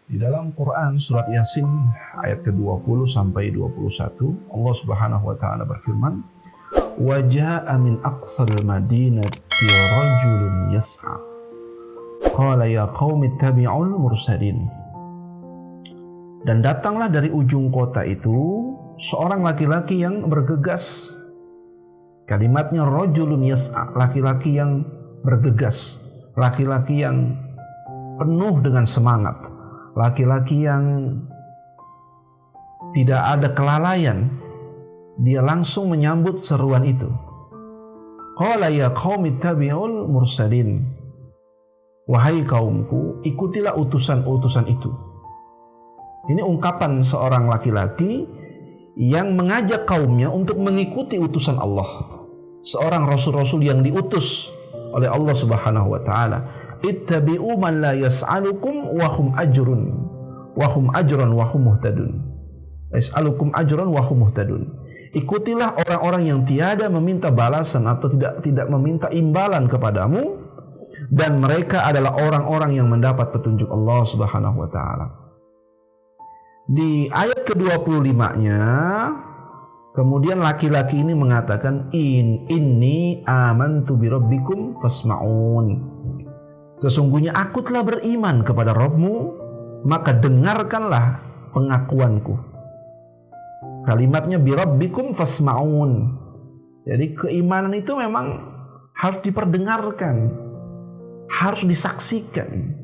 Di dalam Quran surat Yasin ayat ke-20 sampai 21, Allah Subhanahu wa taala berfirman, "Wa jaa'a min aqsal madinati rajulun yas'a. Qala ya qaumi ittabi'ul mursalin." Dan datanglah dari ujung kota itu seorang laki-laki yang bergegas. Kalimatnya rajulun yas'a, laki-laki yang bergegas, laki-laki yang penuh dengan semangat, laki-laki yang tidak ada kelalaian. Dia langsung menyambut seruan itu. Qala ya qaumi ittabi'ul mursalin. Wahai kaumku, ikutilah utusan-utusan itu. Ini ungkapan seorang laki-laki yang mengajak kaumnya untuk mengikuti utusan Allah. Seorang rasul-rasul yang diutus oleh Allah Subhanahu wa taala. Ittabi'u man la yas'alukum wa hum ajrun wa hum ajran wa hum muhtadun. Yas'alukum ajran wa hum muhtadun. Ikutilah orang-orang yang tiada meminta balasan atau tidak meminta imbalan kepadamu, dan mereka adalah orang-orang yang mendapat petunjuk Allah Subhanahu wa taala. Di ayat ke-25-nya kemudian laki-laki ini mengatakan, inni amantu bi rabbikum fasma'un. Sesungguhnya aku telah beriman kepada Rabbmu, maka dengarkanlah pengakuanku. Kalimatnya bi rabbikum fasma'un. Jadi keimanan itu memang harus diperdengarkan, harus disaksikan.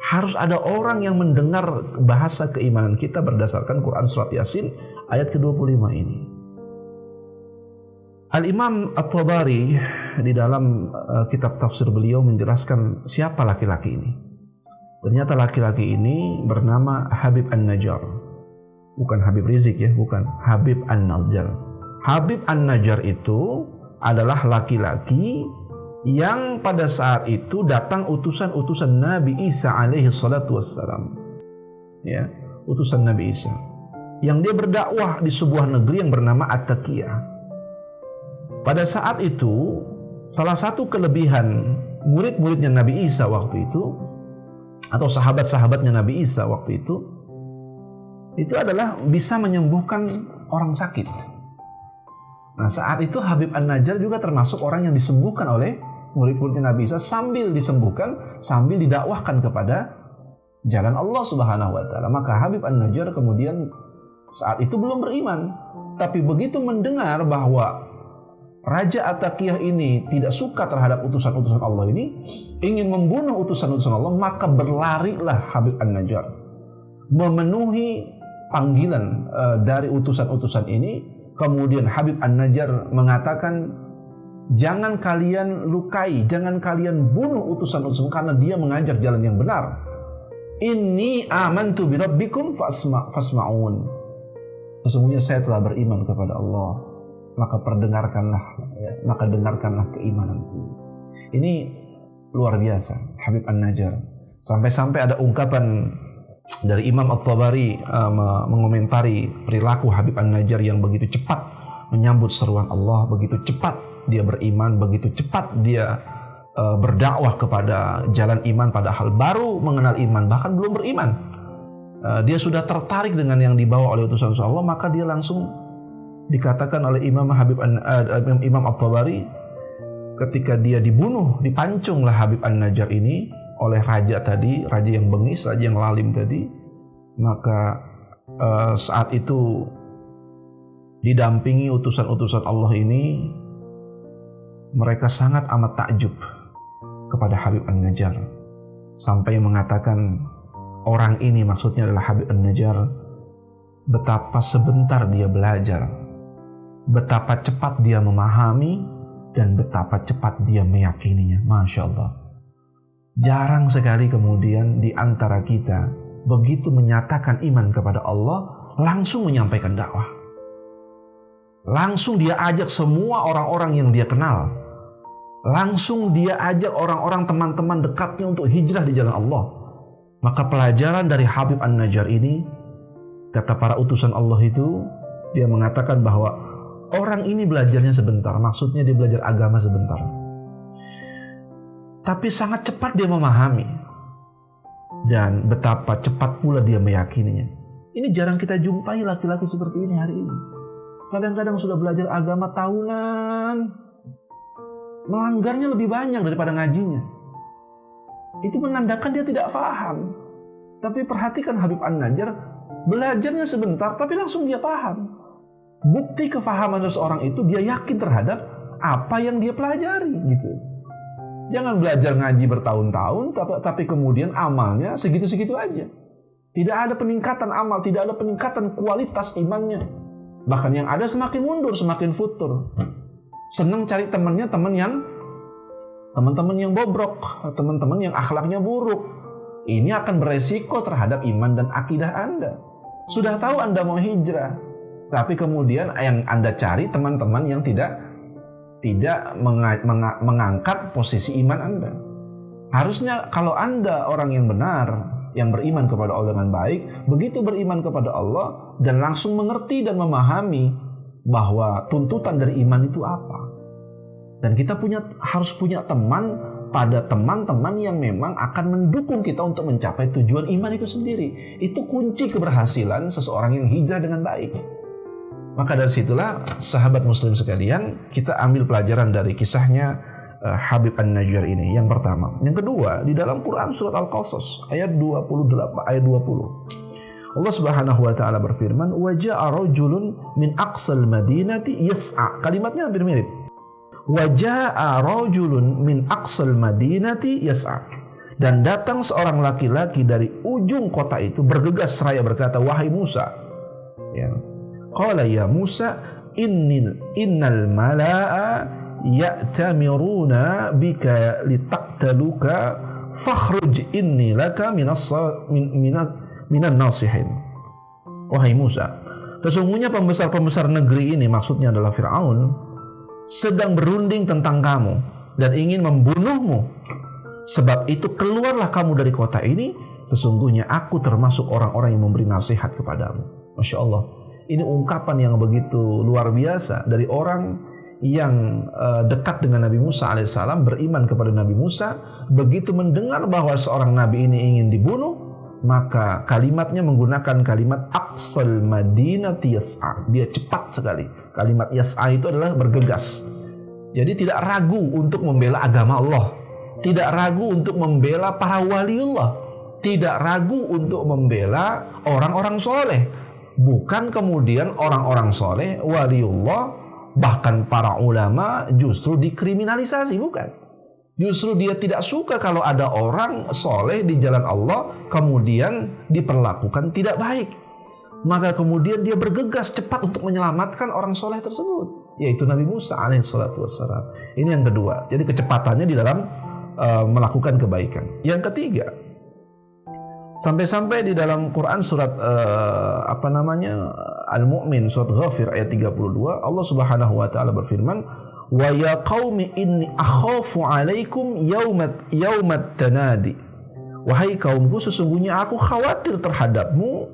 Harus ada orang yang mendengar bahasa keimanan kita berdasarkan Quran surat Yasin ayat ke-25 ini. Al-Imam At-Tabari di dalam kitab tafsir beliau menjelaskan siapa laki-laki ini. Ternyata laki-laki ini bernama Habib An-Najjar. Bukan Habib Rizik ya, bukan. Habib An-Najjar. Habib An-Najjar itu adalah laki-laki yang pada saat itu datang utusan-utusan Nabi Isa alaihi salatu wassalam. Ya, utusan Nabi Isa. Yang dia berdakwah di sebuah negeri yang bernama At-Taqiyah. Pada saat itu, salah satu kelebihan murid-muridnya Nabi Isa waktu itu, atau sahabat-sahabatnya Nabi Isa waktu itu adalah bisa menyembuhkan orang sakit. Nah, saat itu Habib An-Najjar juga termasuk orang yang disembuhkan oleh murid-muridnya Nabi Isa, sambil disembuhkan, sambil didakwahkan kepada jalan Allah Subhanahu wa taala. Maka Habib An-Najjar kemudian saat itu belum beriman, tapi begitu mendengar bahwa Raja At-Taqiyah ini tidak suka terhadap utusan-utusan Allah ini, ingin membunuh utusan-utusan Allah, maka berlarilah Habib An-Najjar memenuhi panggilan dari utusan-utusan ini. Kemudian Habib An-Najjar mengatakan, jangan kalian lukai, jangan kalian bunuh utusan-utusan, karena dia mengajak jalan yang benar. Inni amantu bi rabbikum fasma'un. Sesungguhnya saya telah beriman kepada Allah, maka dengarkanlah keimananku. Ini luar biasa Habib An-Najjar. Sampai-sampai ada ungkapan dari Imam At-Tabari mengomentari perilaku Habib An-Najjar yang begitu cepat menyambut seruan Allah, begitu cepat dia beriman, begitu cepat dia berdakwah kepada jalan iman, padahal baru mengenal iman, bahkan belum beriman. Dia sudah tertarik dengan yang dibawa oleh utusan Allah, maka dia langsung dikatakan oleh Imam At-Tabari, ketika dia dibunuh, dipancunglah Habib An-Najjar ini oleh raja tadi, raja yang bengis, raja yang lalim tadi. Maka saat itu didampingi utusan-utusan Allah ini, mereka sangat amat takjub kepada Habib An-Najjar, sampai mengatakan orang ini, maksudnya adalah Habib An-Najjar, betapa sebentar dia belajar, betapa cepat dia memahami, dan betapa cepat dia meyakininya. Masya Allah. Jarang sekali kemudian di antara kita begitu menyatakan iman kepada Allah, langsung menyampaikan dakwah. Langsung dia ajak semua orang-orang yang dia kenal. Langsung dia ajak orang-orang teman-teman dekatnya untuk hijrah di jalan Allah. Maka pelajaran dari Habib An-Najjar ini, kata para utusan Allah itu, dia mengatakan bahwa orang ini belajarnya sebentar, maksudnya dia belajar agama sebentar. Tapi sangat cepat dia memahami. dan betapa cepat pula dia meyakininya. Ini jarang kita jumpai laki-laki seperti ini hari ini. Kadang-kadang sudah belajar agama tahunan, melanggarnya lebih banyak daripada ngajinya. Itu menandakan dia tidak paham. Tapi perhatikan Habib An-Najjar, belajarnya sebentar tapi langsung dia paham. Bukti kefahaman seseorang itu dia yakin terhadap apa yang dia pelajari gitu. Jangan belajar ngaji bertahun-tahun tapi kemudian amalnya segitu-segitu aja. Tidak ada peningkatan amal, tidak ada peningkatan kualitas imannya. Bahkan yang ada semakin mundur, semakin futur. Senang cari temannya teman-teman yang bobrok, teman-teman yang akhlaknya buruk. Ini akan beresiko terhadap iman dan akidah Anda. Sudah tahu Anda mau hijrah, tapi kemudian yang Anda cari teman-teman yang tidak mengangkat posisi iman Anda. Harusnya kalau Anda orang yang benar, yang beriman kepada Allah dengan baik, begitu beriman kepada Allah dan langsung mengerti dan memahami bahwa tuntutan dari iman itu apa. Dan kita harus punya teman pada teman-teman yang memang akan mendukung kita untuk mencapai tujuan iman itu sendiri. Itu kunci keberhasilan seseorang yang hijrah dengan baik. Maka dari situlah sahabat muslim sekalian, kita ambil pelajaran dari kisahnya Habib An-Najjar ini. Yang pertama. Yang kedua, di dalam Quran surat Al-Qasas ayat 28 ayat 20. Allah Subhanahu wa taala berfirman, "Wa ja'a rajulun min aqsal madinati yas'a." Kalimatnya hampir mirip. "Wa ja'a rajulun min aqsal madinati yas'a." Dan datang seorang laki-laki dari ujung kota itu bergegas seraya berkata, "Wahai Musa." Ya. Qala ya Musa, innal mala'a ya'tamiruna bika litaqtaluka fakhruj inni laka minan nasihin. Wahai Musa, sesungguhnya pembesar-pembesar negeri ini, maksudnya adalah Fir'aun, sedang berunding tentang kamu dan ingin membunuhmu. Sebab itu keluarlah kamu dari kota ini, sesungguhnya aku termasuk orang-orang yang memberi nasihat kepadamu. Masya Allah, ini ungkapan yang begitu luar biasa dari orang yang dekat dengan Nabi Musa alaihissalam, beriman kepada Nabi Musa. Begitu mendengar bahwa seorang Nabi ini ingin dibunuh, maka kalimatnya menggunakan kalimat aqsal madinati yas'a. Dia cepat sekali. Kalimat yas'a itu adalah bergegas. Jadi tidak ragu untuk membela agama Allah, tidak ragu untuk membela para waliullah, tidak ragu untuk membela orang-orang soleh. Bukan kemudian orang-orang soleh, waliullah, bahkan para ulama justru dikriminalisasi, bukan. Justru dia tidak suka kalau ada orang soleh di jalan Allah kemudian diperlakukan tidak baik. Maka kemudian dia bergegas cepat untuk menyelamatkan orang soleh tersebut, yaitu Nabi Musa alaihissalatu wassalam. Ini yang kedua. Jadi kecepatannya di dalam melakukan kebaikan. Yang ketiga, sampai-sampai di dalam Quran surat Al-Mu'min, surat Ghafir ayat 32, Allah Subhanahu wa taala berfirman, "Wa ya qaumi inni akhafu 'alaikum yaumat tanadi." Wahai kaumku, sesungguhnya aku khawatir terhadapmu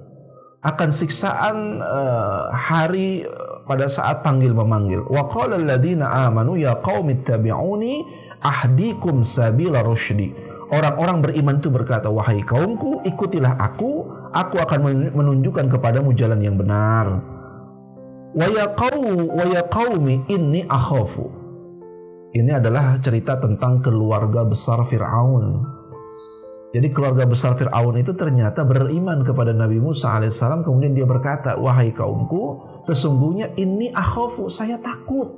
akan siksaan hari pada saat panggil memanggil. Wa qala alladziina aamanu ya qaumi ittabi'uni ahdikum sabila rusydi. Orang-orang beriman itu berkata, wahai kaumku, ikutilah aku akan menunjukkan kepadamu jalan yang benar. Wa ya qaumi inni akhafu. Ini adalah cerita tentang keluarga besar Fir'aun. Jadi keluarga besar Fir'aun itu ternyata beriman kepada Nabi Musa alaihissalam. Kemudian dia berkata, wahai kaumku, sesungguhnya inni akhafu, saya takut.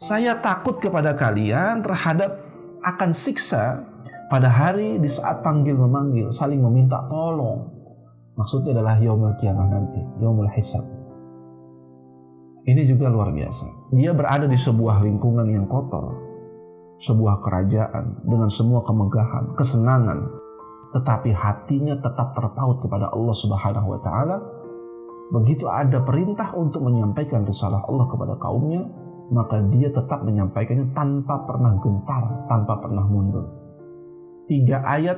Saya takut kepada kalian terhadap akan siksa pada hari di saat panggil memanggil, saling meminta tolong. Maksudnya adalah yaumul qiyamah nanti, yaumul hisab. Ini juga luar biasa. Dia berada di sebuah lingkungan yang kotor, sebuah kerajaan dengan semua kemegahan, kesenangan, tetapi hatinya tetap terpaut kepada Allah Subhanahu wa taala. Begitu ada perintah untuk menyampaikan risalah Allah kepada kaumnya, maka dia tetap menyampaikannya tanpa pernah gentar, tanpa pernah mundur. 3 ayat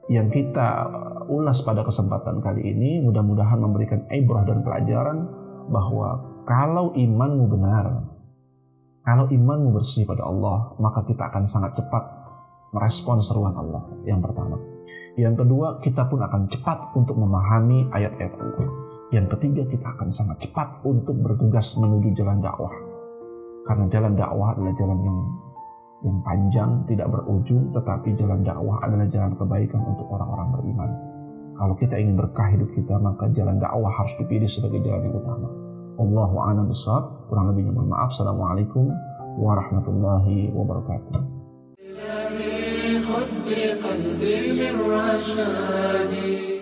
yang kita ulas pada kesempatan kali ini mudah-mudahan memberikan ibrah dan pelajaran bahwa kalau imanmu benar, kalau imanmu bersih pada Allah, maka kita akan sangat cepat merespon seruan Allah, yang pertama. Yang kedua, kita pun akan cepat untuk memahami ayat-ayat Allah. Yang ketiga, kita akan sangat cepat untuk bergegas menuju jalan dakwah. Karena jalan dakwah adalah jalan yang panjang, tidak berujung, tetapi jalan dakwah adalah jalan kebaikan untuk orang-orang beriman. Kalau kita ingin berkah hidup kita, maka jalan dakwah harus dipilih sebagai jalan yang utama. Allahu a'lam bishawab. Kurang lebihnya mohon maaf. Assalamualaikum warahmatullahi wabarakatuh. خذ بقلبي من رشادي